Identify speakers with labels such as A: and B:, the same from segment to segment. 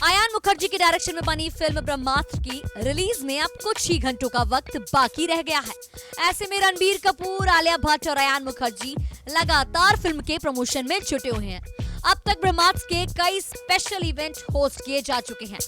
A: आयान मुखर्जी की डायरेक्शन में बनी फिल्म ब्रह्मास्त्र की रिलीज में अब कुछ ही घंटों का वक्त बाकी रह गया है। ऐसे में रणबीर कपूर, आलिया भट्ट और आयान मुखर्जी लगातार फिल्म के प्रमोशन में जुटे हुए हैं। अब तक ब्रह्मास्त्र के कई स्पेशल इवेंट होस्ट किए जा चुके हैं।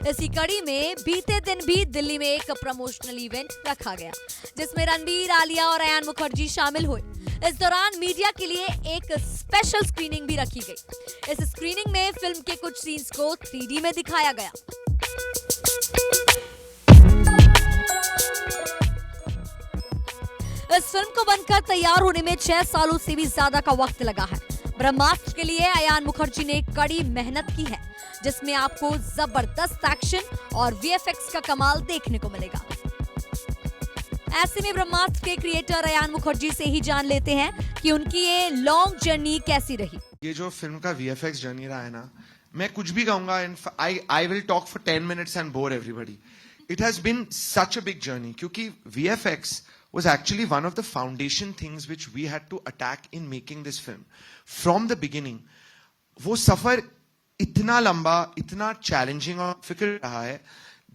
A: इसी कड़ी में बीते दिन भी दिल्ली में एक प्रमोशनल इवेंट रखा गया, जिसमें रणबीर, आलिया और आयान मुखर्जी शामिल हुए। इस दौरान मीडिया के लिए एक स्पेशल स्क्रीनिंग भी रखी गई। इस स्क्रीनिंग में फिल्म के कुछ सीन्स को 3D में दिखाया गया। इस फिल्म को बनकर तैयार होने में 6 सालों से भी ज्यादा का वक्त लगा है। ब्रह्मास्त्र के लिए आयान मुखर्जी ने कड़ी मेहनत की है, जिसमें आपको जबरदस्त एक्शन और VFX का कमाल देखने को मिलेगा। ऐसे में ब्रह्मास्त्र के क्रिएटर आयान मुखर्जी से ही जान लेते हैं कि उनकी ये लॉन्ग जर्नी कैसी रही।
B: ये जो फिल्म का VFX जर्नी रहा है ना, मैं कुछ भी कहूंगा, I will talk for 10 minutes and bore everybody. It has been such a big journey, क्योंकि VFX was actually one of the foundation things which we had to attack in making this film. From the beginning, वो सफर इतना लंबा, इतना challenging और फिक्र रहा है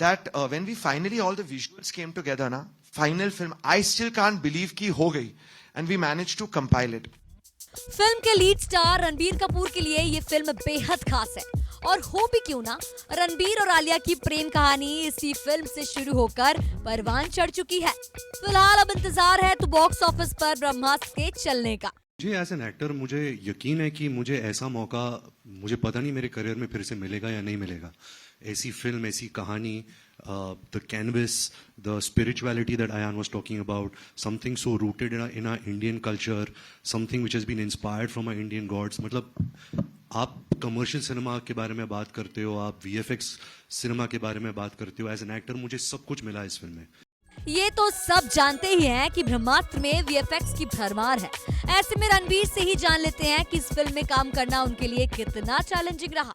B: that when we finally all the visuals came together ना, final film, I still can't believe कि हो गई and we managed to compile it.
A: Film के लीड स्टार रणबीर कपूर के लिए ये फिल्म बेहद खास है, और हो भी क्यों ना, रणबीर और आलिया की प्रेम कहानी इसी फिल्म से शुरू होकर परवान चढ़ चुकी है। फिलहाल अब इंतजार है तो बॉक्स ऑफिस पर ब्रह्मास्त्र के चलने का।
C: मुझे एज एन एक्टर मुझे यकीन है कि मुझे ऐसा मौका, मुझे पता नहीं मेरे करियर में फिर से मिलेगा या नहीं मिलेगा। ऐसी फिल्म, ऐसी कहानी, the canvas, the spirituality that Ayan was talking about, something so rooted in our Indian culture, something which has been inspired from our Indian gods. मतलब आप कमर्शियल सिनेमा के बारे में बात करते हो, आप VFX सिनेमा के बारे में बात करते हो, एज एन एक्टर मुझे सब कुछ मिला इस फिल्म में।
A: ये तो सब जानते ही हैं कि ब्रह्मास्त्र में VFX की भरमार है। ऐसे में रणबीर से ही जान लेते हैं कि इस फिल्म में काम करना उनके लिए कितना चैलेंजिंग रहा।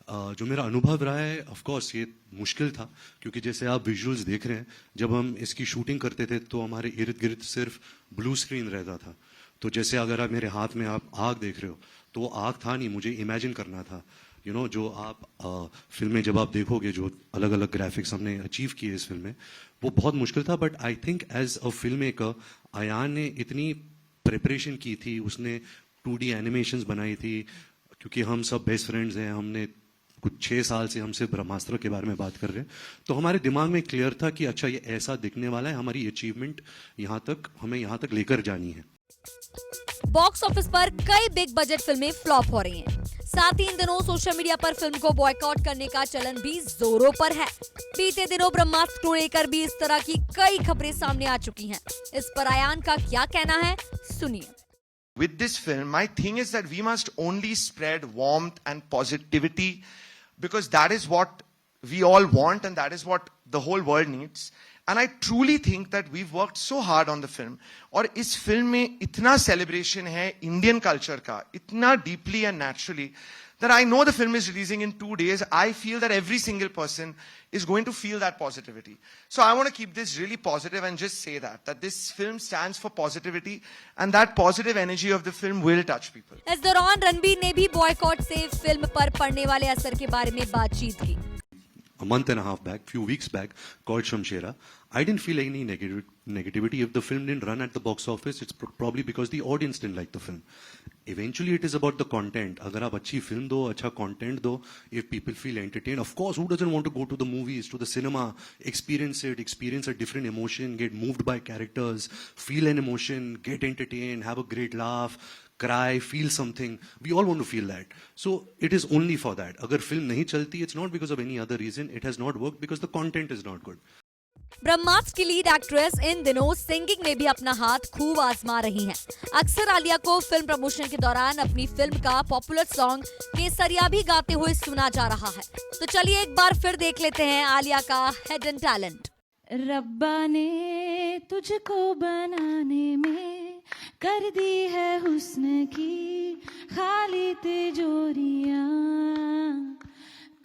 C: जो मेरा अनुभव रहा है, ऑफ कोर्स ये मुश्किल था, क्योंकि जैसे आप विजुअल्स देख रहे हैं, जब हम इसकी शूटिंग करते थे तो हमारे इर्द गिर्द सिर्फ ब्लू स्क्रीन रहता था। तो जैसे अगर आप मेरे हाथ में आप आग देख रहे हो, तो वो आग था नहीं, मुझे इमेजिन करना था। जो आप फिल्म में जब आप देखोगे, जो अलग अलग ग्राफिक्स हमने अचीव किए इस फिल्म में, वो बहुत मुश्किल था। But I think as a film maker, Ayaan ने इतनी प्रिपरेशन की थी, उसने 2D एनिमेशंस बनाई थी, क्योंकि हम सब बेस्ट फ्रेंड्स हैं, हमने कुछ 6 साल से हम सिर्फ ब्रह्मास्त्र के बारे में बात कर रहे हैं, तो हमारे दिमाग में क्लियर था कि अच्छा ये ऐसा दिखने वाला है, हमारी अचीवमेंट हमें यहाँ तक लेकर जानी है।
A: बॉक्स ऑफिस पर कई बिग बजट फिल्में फ्लॉप हो रही हैं। साथ ही इन दिनों सोशल मीडिया पर फिल्म को बॉयकॉट करने का चलन भी जोरों पर है। बीते दिनों ब्रह्मास्त्र को लेकर भी इस तरह की कई खबरें सामने आ चुकी हैं। इस पर आयान का क्या कहना है, सुनिए।
B: With this film, my thing is that we must only spread warmth and positivity, because that is what we all want and that is what the whole world needs. And I truly think that we've worked so hard on the film. और इस film में इतना celebration है Indian culture का, इतना deeply and naturally, that I know the film is releasing in 2 days. I feel that every single person is going to feel that positivity. So I want to keep this really positive and just say that this film stands for positivity, and that positive energy of the film will touch people.
A: इस दौरान रणबीर ने भी boycott से film पर पड़ने वाले असर के बारे में बातचीत की।
C: A month and a half back, few weeks back, called Shamshera. I didn't feel any negativity. If the film didn't run at the box office, it's probably because the audience didn't like the film. Eventually, it is about the content. अगर आप अच्छी film दो, अच्छा content दो, if people feel entertained, of course, who doesn't want to go to the movies, to the cinema, experience a different emotion, get moved by characters, feel an emotion, get entertained, have a great laugh, cry, feel something. We all want to feel that. So it is only for that. अगर film नहीं चलती, it's not because of any other reason. It has not worked because the content is not good.
A: ब्रह्मास्त्र की lead actress in दिनों singing में भी अपना हाथ खूब आजमा रही हैं। अक्सर आलिया को फिल्म प्रमोशन के दौरान अपनी फिल्म का पॉपुलर सॉन्ग केसरिया भी गाते हुए सुना जा रहा है। तो चलिए एक बार फिर देख लेते हैं आलिया का हिडन टैलेंट।
D: रब्बा ने तुझको बनाने में कर दी है हुस्न की खाली तिजोरियां,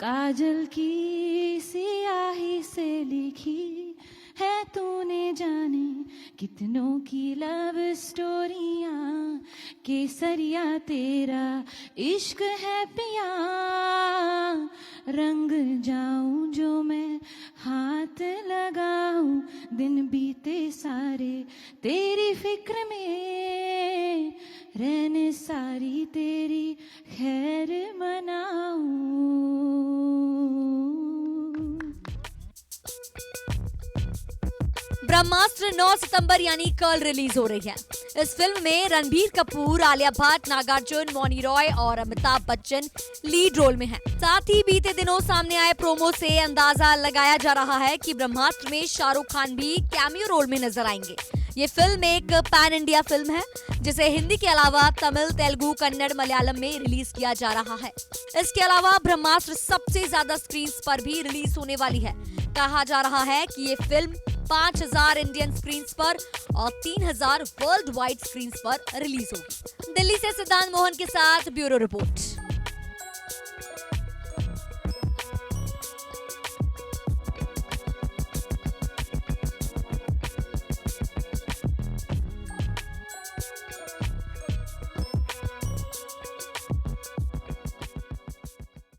D: काजल की सियाही से लिखी है तूने जाने कितनों की लव स्टोरी। केसरिया तेरा इश्क है पिया, रंग जाऊं जो मैं हाथ लगाऊं, दिन बीते सारे तेरी फिक्र में, रहने सारी तेरी खैर मनाऊं।
A: ब्रह्मास्त्र 9 सितंबर यानी कल रिलीज हो रही है। इस फिल्म में रणबीर कपूर, आलिया भट्ट, नागार्जुन, मौनी रॉय और अमिताभ बच्चन लीड रोल में हैं। साथ ही बीते दिनों सामने आए प्रोमो से अंदाजा लगाया जा रहा है कि ब्रह्मास्त्र में शाहरुख खान भी कैमियो रोल में नजर आएंगे। ये फिल्म एक पैन इंडिया फिल्म है जिसे हिंदी के अलावा तमिल, तेलुगु, कन्नड़, मलयालम में रिलीज किया जा रहा है। इसके अलावा ब्रह्मास्त्र सबसे ज्यादा स्क्रीन पर भी रिलीज होने वाली है। कहा जा रहा है कि ये फिल्म 5000 इंडियन स्क्रीन पर और 3000 वर्ल्ड वाइड स्क्रीन पर रिलीज होगी। दिल्ली से सिद्धांत मोहन के साथ ब्यूरो रिपोर्ट।